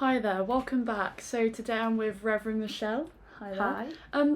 Hi there, welcome back. So today I'm with Reverend Michéle. Hi there. Hi.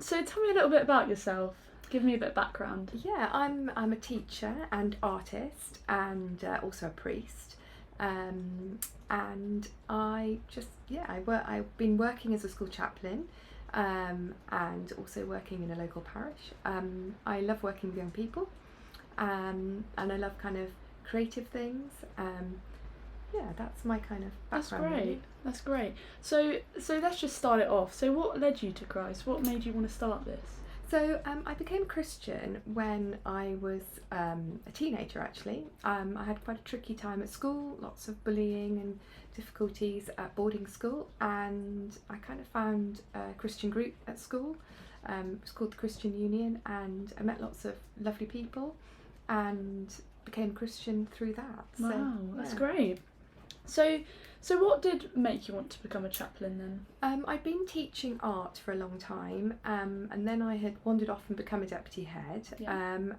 So tell me a little bit about yourself. Give me a bit of background. Yeah, I'm a teacher and artist and also a priest. And I've been working as a school chaplain and also working in a local parish. I love working with young people and I love kind of creative things. That's my kind of background. That's great. Really. That's great. So let's just start it off. So what led you to Christ? What made you want to start this? So I became a Christian when I was a teenager, actually. I had quite a tricky time at school, lots of bullying and difficulties at boarding school, and I kind of found a Christian group at school. It was called the Christian Union, and I met lots of lovely people and became a Christian through that. Wow, that's great. So what did make you want to become a chaplain then? I'd been teaching art for a long time, and then I had wandered off and become a deputy head,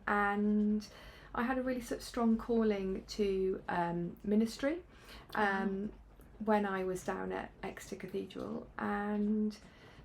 and I had a really sort of strong calling to ministry when I was down at Exeter Cathedral, and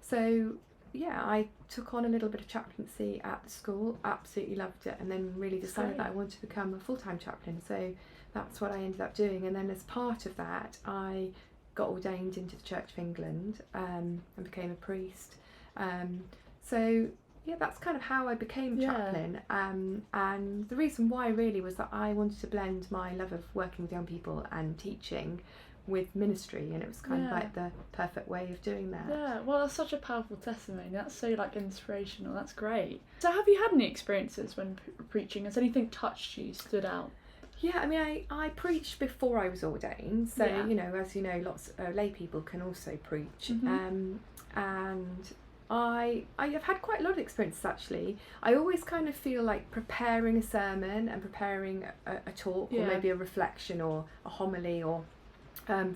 so I took on a little bit of chaplaincy at the school, absolutely loved it, and then really decided that I wanted to become a full-time chaplain. So that's what I ended up doing, and then as part of that I got ordained into the Church of England and became a priest. That's kind of how I became chaplain, and the reason why really was that I wanted to blend my love of working with young people and teaching with ministry, and it was kind of like the perfect way of doing that. Yeah, well, that's such a powerful testimony. That's so inspirational. That's great. So have you had any experiences when preaching? Has anything touched you, stood out? Yeah, I mean, I preached before I was ordained, so as you know, lots of lay people can also preach, and I have had quite a lot of experiences actually. I always kind of feel like preparing a sermon and preparing a talk or maybe a reflection or a homily or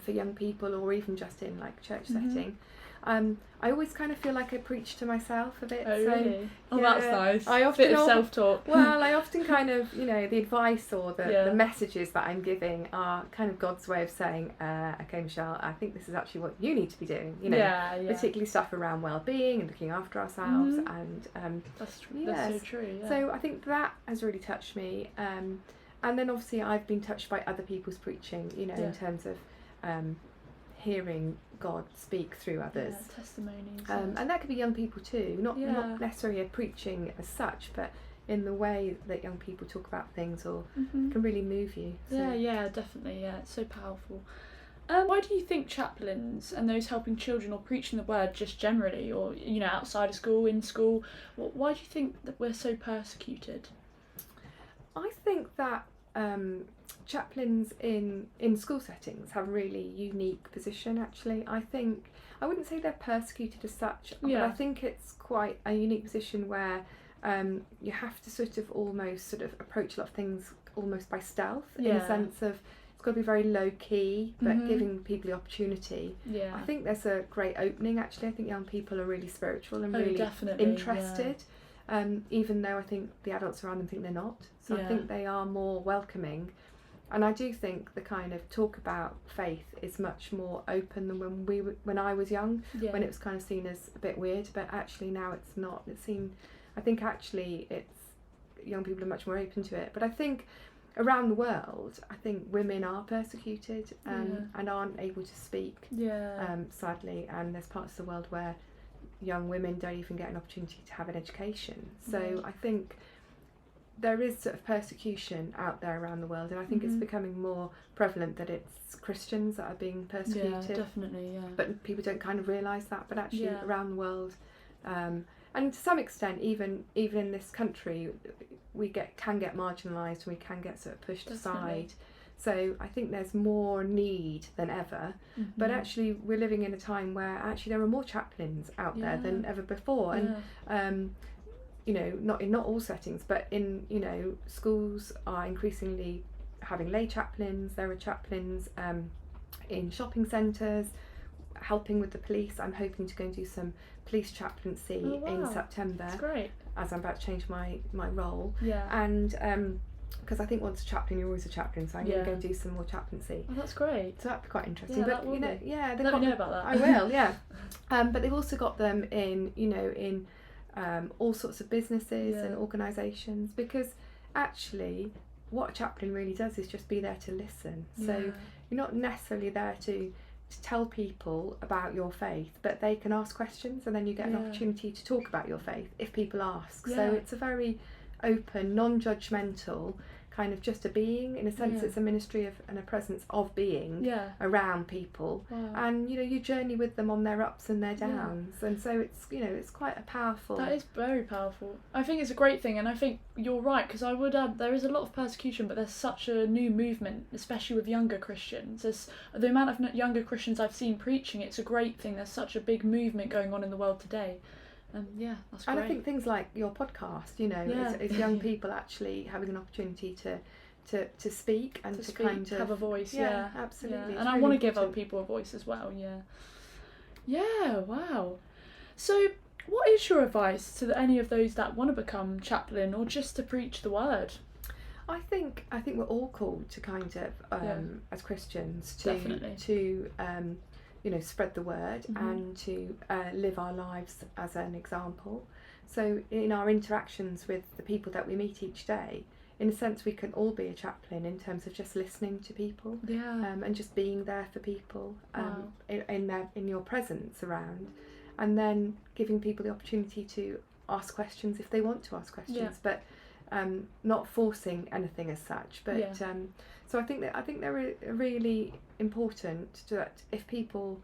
for young people or even just in church setting. I always kind of feel like I preach to myself a bit. Oh, really? Oh, that's nice. Bit of self-talk. Well, I often kind of, the advice or the messages that I'm giving are kind of God's way of saying, okay, Michéle, I think this is actually what you need to be doing. Particularly stuff around well-being and looking after ourselves. And that's so true. Yeah. So I think that has really touched me. And then obviously I've been touched by other people's preaching, in terms of hearing God speak through others. Testimonies. And that could be young people too, not necessarily a preaching as such, but in the way that young people talk about things or can really move you. So. Yeah, definitely. Yeah, it's so powerful. Why do you think chaplains and those helping children or preaching the word just generally, or outside of school, in school, why do you think that we're so persecuted? I think that chaplains in school settings have a really unique position actually. I wouldn't say they're persecuted as such, but I think it's quite a unique position where you have to sort of approach a lot of things almost by stealth, in the sense of it's got to be very low key but giving people the opportunity. I think there's a great opening actually. I think young people are really spiritual and really interested. Even though I think the adults around them think they're not. So I think they are more welcoming. And I do think the kind of talk about faith is much more open than when I was young, when it was kind of seen as a bit weird. But actually now it's not. I think actually young people are much more open to it. But I think around the world, I think women are persecuted and aren't able to speak, sadly. And there's parts of the world where young women don't even get an opportunity to have an education. So I think there is sort of persecution out there around the world, and I think it's becoming more prevalent that it's Christians that are being persecuted. Yeah, definitely, yeah. But people don't kind of realise that, but actually around the world, and to some extent even in this country, we can get marginalised and we can get sort of pushed aside. So I think there's more need than ever, but actually we're living in a time where actually there are more chaplains out there than ever before, and not all settings, but in schools are increasingly having lay chaplains. There are chaplains in shopping centres, helping with the police. I'm hoping to go and do some police chaplaincy in September. That's great. As I'm about to change my role. Yeah. And because I think once a chaplain, you're always a chaplain, so I'm going to go do some more chaplaincy. Oh, that's great. So that'd be quite interesting. Yeah, But that will be. yeah, Let me know about that. I will, yeah. But they've also got them in, in all sorts of businesses and organisations, because actually what a chaplain really does is just be there to listen. So you're not necessarily there to tell people about your faith, but they can ask questions, and then you get an opportunity to talk about your faith if people ask. So it's a very open, non-judgmental kind of just a being. In a sense, it's a ministry of and a presence of being around people. And you journey with them on their ups and their downs, and so it's it's quite a powerful. That is very powerful. I think it's a great thing, and I think you're right, because I would add there is a lot of persecution, but there's such a new movement, especially with younger Christians. There's the amount of younger Christians I've seen preaching. It's a great thing. There's such a big movement going on in the world today. That's great. And I think things like your podcast, is young people actually having an opportunity to speak and to speak, kind of have a voice. Absolutely. And I want to give other people a voice as well. Wow. So what is your advice to any of those that want to become chaplain or just to preach the word? I think we're all called to kind of as Christians Definitely. to spread the word and to live our lives as an example. So in our interactions with the people that we meet each day, in a sense, we can all be a chaplain in terms of just listening to people and just being there for people in your presence around, and then giving people the opportunity to ask questions if they want to ask questions, but not forcing anything as such. But so I think they're really important that if people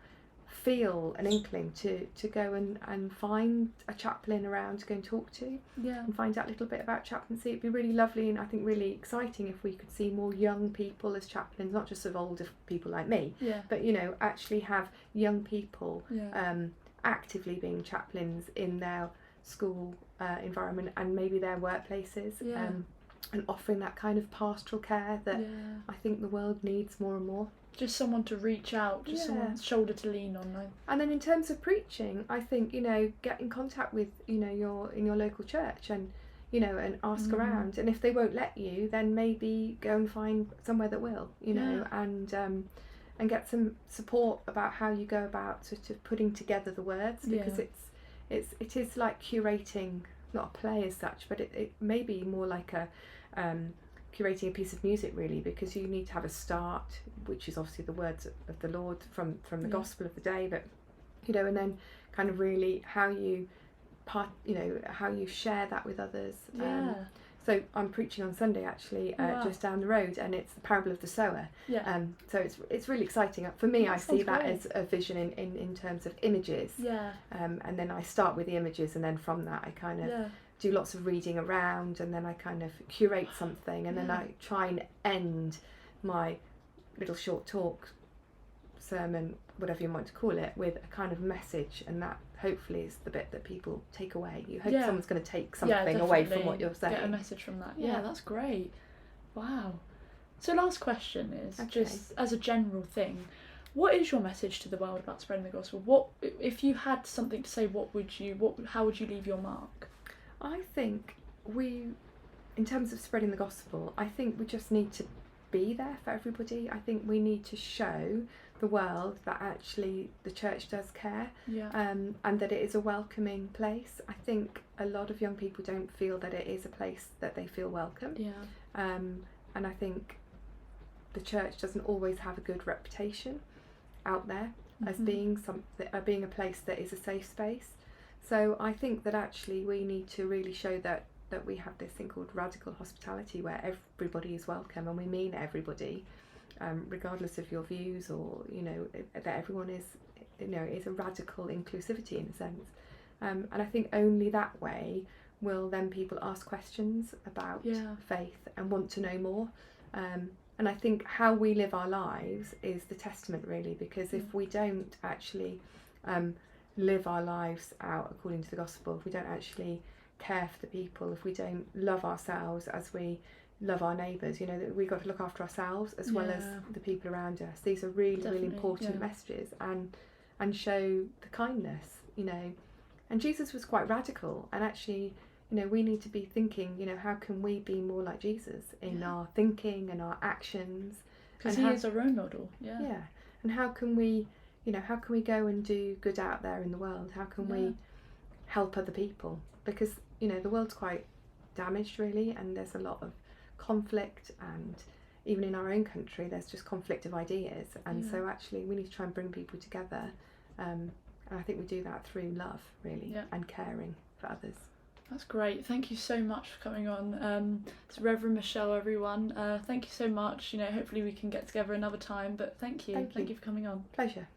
feel an inkling to go and find a chaplain around to go and talk to and find out a little bit about chaplaincy, it'd be really lovely and I think really exciting if we could see more young people as chaplains, not just of older people like me, but actually have young people actively being chaplains in their school environment and maybe their workplaces, and offering that kind of pastoral care that I think the world needs more and more. Just someone to reach out, just someone's shoulder to lean on. And then in terms of preaching, I think get in contact with in your local church and and ask around, and if they won't let you, then maybe go and find somewhere that will, and get some support about how you go about sort of putting together the words, because it is like curating, not a play as such, but it may be more like a curating a piece of music really, because you need to have a start, which is obviously the words of the Lord from the gospel of the day, but and then kind of really how you how you share that with others. So I'm preaching on Sunday actually, just down the road, and it's the parable of the sower. So it's really exciting. For me, I see that as a vision in terms of images. And then I start with the images, and then from that I kind of do lots of reading around, and then I kind of curate something, and then I try and end my little short talk, sermon, whatever you want to call it, with a kind of message, and that hopefully is the bit that people take away. You hope someone's going to take something away from what you're saying. Get a message from that. Yeah, that's great. Wow. So last question is just as a general thing, what is your message to the world about spreading the gospel? What if you had something to say? How would you leave your mark? I think in terms of spreading the gospel, I think we just need to be there for everybody. I think we need to show the world that actually the church does care, and that it is a welcoming place. I think a lot of young people don't feel that it is a place that they feel welcome. And I think the church doesn't always have a good reputation out there as being a place that is a safe space. So I think that actually we need to really show that we have this thing called radical hospitality, where everybody is welcome, and we mean everybody, regardless of your views, or that everyone is is a radical inclusivity in a sense. And I think only that way will then people ask questions about faith and want to know more. And I think how we live our lives is the testament really, because if we don't actually live our lives out according to the gospel, if we don't actually care for the people, if we don't love ourselves as we love our neighbours, we've got to look after ourselves as well as the people around us. These are really important messages, and show the kindness, and Jesus was quite radical, and actually we need to be thinking, how can we be more like Jesus in our thinking and our actions? Because he is a role model. Yeah. Yeah. And how can we go and do good out there in the world? How can we help other people? Because, the world's quite damaged really, and there's a lot of conflict, and even in our own country there's just conflict of ideas, and so actually we need to try and bring people together, and I think we do that through love really, and caring for others. That's great. Thank you so much for coming on. It's Reverend Michéle, everyone. Thank you so much. Hopefully we can get together another time, but thank you for coming on. Pleasure.